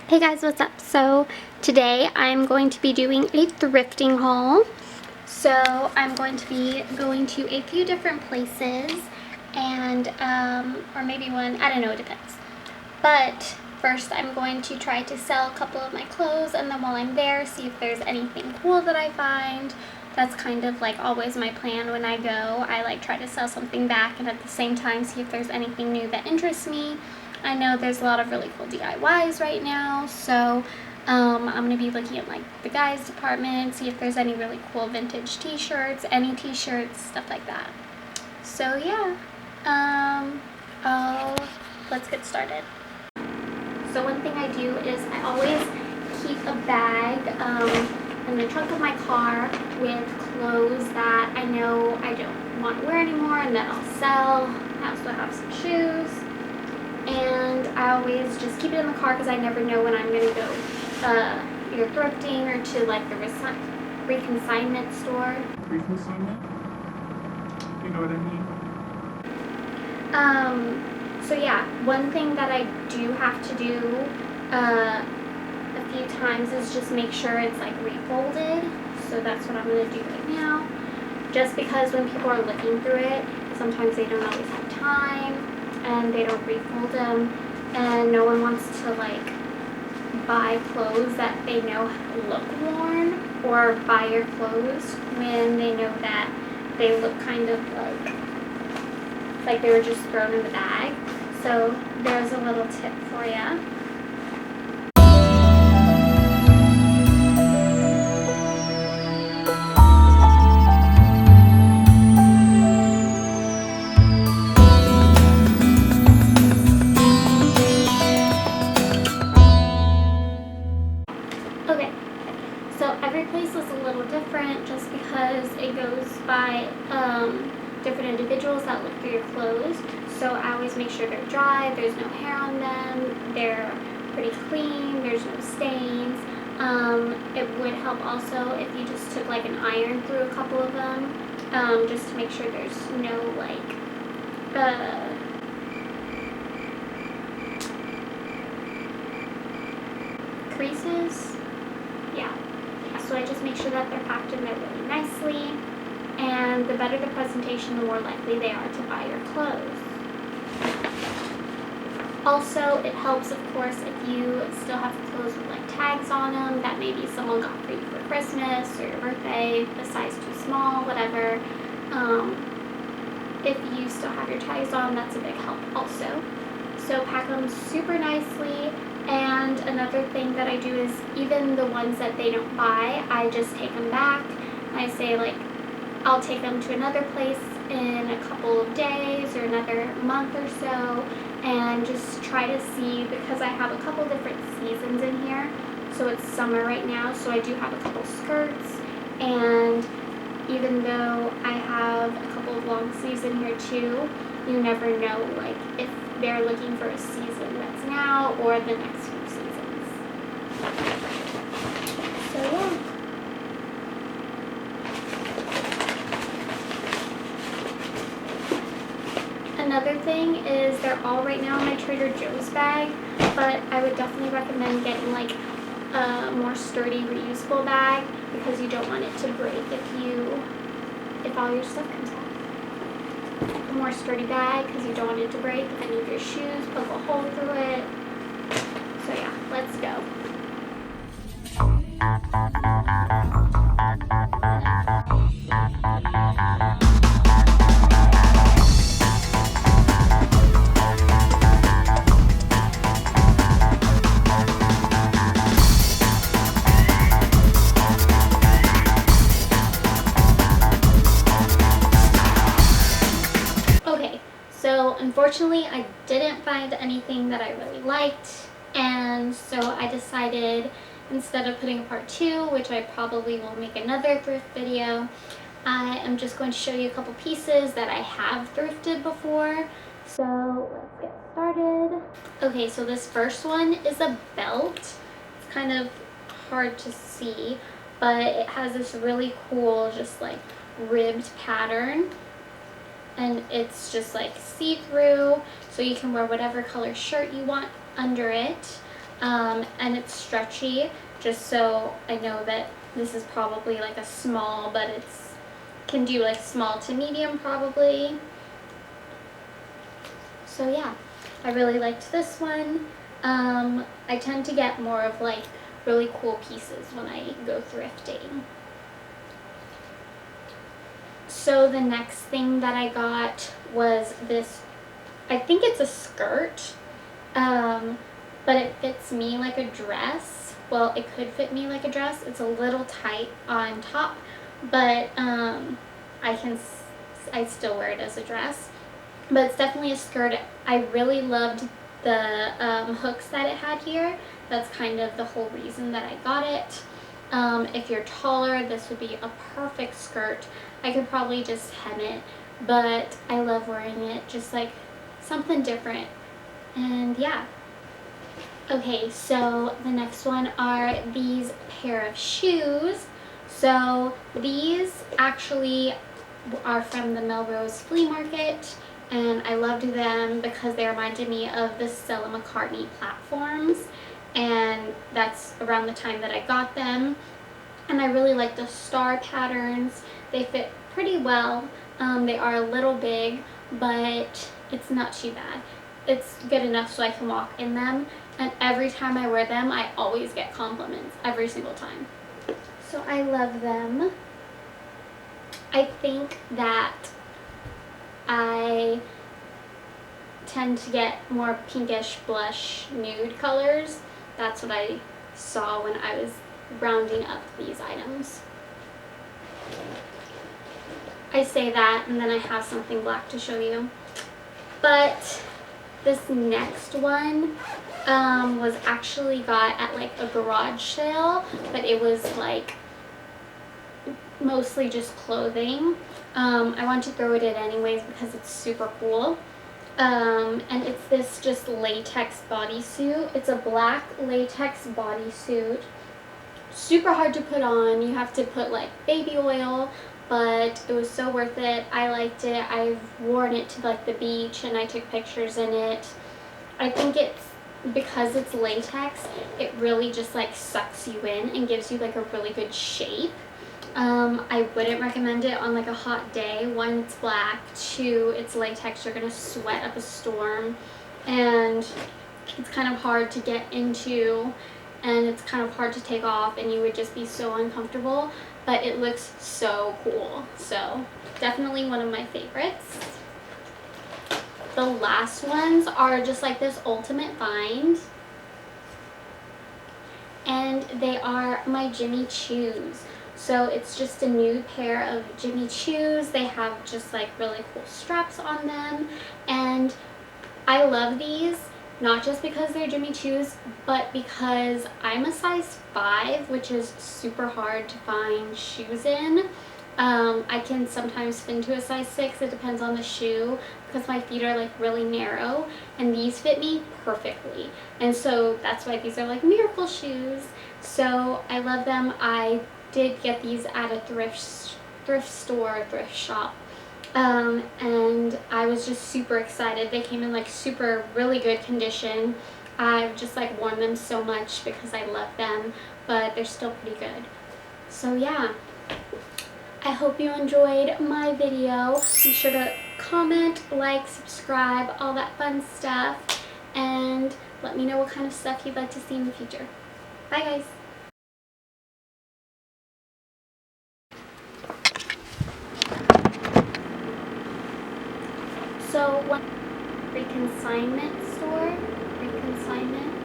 Hey guys, what's up? So today I'm going to be doing a thrifting haul. So I'm going to be going to a few different places and or maybe one, I don't know, it depends. But first I'm going to try to sell a couple of my clothes, and then while I'm there, see if there's anything cool that I find. That's kind of like always my plan when I go. I like try to sell something back and at the same time see if there's anything new that interests me. I know there's a lot of really cool DIYs right now, so I'm going to be looking at like the guys department, see if there's any really cool vintage t-shirts, any t-shirts, stuff like that. So yeah, let's get started. So one thing I do is I always keep a bag in the trunk of my car with clothes that I know I don't want to wear anymore and that I'll sell. I also have some shoes. And I always just keep it in the car because I never know when I'm going to go either thrifting or to like the reconsignment store. Reconsignment? You know what I mean? So yeah, one thing that I do have to do a few times is just make sure it's like refolded. So that's what I'm going to do right now. Just because when people are looking through it, sometimes they don't always have time and they don't refold them, and no one wants to like buy clothes that they know look worn or buy your clothes when they know that they look kind of like they were just thrown in the bag. So there's a little tip for you. Okay, so every place is a little different just because it goes by different individuals that look through your clothes. So I always make sure they're dry, there's no hair on them, they're pretty clean, there's no stains. It would help also if you just took like an iron through a couple of them, just to make sure there's no like creases. Yeah, so I just make sure that they're packed in there really nicely, and the better the presentation, the more likely they are to buy your clothes. Also, it helps, of course, if you still have clothes with like tags on them that maybe someone got for you for Christmas or your birthday, a size too small, whatever. If you still have your tags on, that's a big help also. So pack them super nicely. And another thing that I do is even the ones that they don't buy, I just take them back. I say like, I'll take them to another place in a couple of days or another month or so, and just try to see, because I have a couple different seasons in here. So it's summer right now, so I do have a couple skirts, and even though I have a couple of long sleeves in here too, you never know like if they're looking for a season that's now or the next few seasons. So yeah. Another thing is they're all right now in my Trader Joe's bag, but I would definitely recommend getting like a more sturdy reusable bag because you don't want it to break if all your stuff comes out. A more sturdy bag because you don't want it to break if any of your shoes poke a hole through it. So yeah, let's go. So unfortunately I didn't find anything that I really liked, and so I decided instead of putting a part 2, which I probably will make another thrift video, I am just going to show you a couple pieces that I have thrifted before. So let's get started. Okay, so this first one is a belt. It's kind of hard to see, but it has this really cool just like ribbed pattern. And it's just like see-through, so you can wear whatever color shirt you want under it. and it's stretchy, just so I know that this is probably like a small, but it's can do like small to medium probably. So yeah, I really liked this one. I tend to get more of like really cool pieces when I go thrifting. So the next thing that I got was this, I think it's a skirt, but it fits me like a dress. Well, it could fit me like a dress. It's a little tight on top, but I still wear it as a dress. But it's definitely a skirt. I really loved the hooks that it had here. That's kind of the whole reason that I got it. If you're taller, this would be a perfect skirt. I could probably just hem it, but I love wearing it, just like something different. And yeah. Okay, so the next one are these pair of shoes. So these actually are from the Melrose Flea Market, and I loved them because they reminded me of the Stella McCartney platforms, and that's around the time that I got them. And I really like the star patterns. They fit pretty well. They are a little big, but it's not too bad. It's good enough so I can walk in them, and every time I wear them, I always get compliments, every single time. So I love them. I think that I tend to get more pinkish blush nude colors. That's what I saw when I was rounding up these items. I say that and then I have something black to show you. But this next one was actually got at like a garage sale, but it was like mostly just clothing. I want to throw it in anyways because it's super cool. And it's this just latex bodysuit. It's a black latex bodysuit. Super hard to put on. You have to put like baby oil, but it was so worth it. I liked it. I've worn it to like the beach and I took pictures in it. I think it's because it's latex, it really just like sucks you in and gives you like a really good shape. I wouldn't recommend it on like a hot day. One, it's black. Two, it's latex. You're gonna sweat up a storm, and it's kind of hard to get into, and it's kind of hard to take off, and you would just be so uncomfortable, but it looks so cool. So definitely one of my favorites. The last ones are just like this ultimate find, and they are my Jimmy Choos. So it's just a nude pair of Jimmy Choos. They have just like really cool straps on them, and I love these not just because they're Jimmy Choos, but because I'm a size 5, which is super hard to find shoes in. I can sometimes fit into a size 6, it depends on the shoe, because my feet are like really narrow, and these fit me perfectly. And so that's why these are like miracle shoes. So I love them. I did get these at a thrift store, thrift shop. And I was just super excited. They came in like really good condition. I've just like worn them so much because I love them, but they're still pretty good. So yeah, I hope you enjoyed my video. Be sure to comment, like, subscribe, all that fun stuff, and let me know what kind of stuff you'd like to see in the future. Bye guys. So one reconsignment store, reconsignment.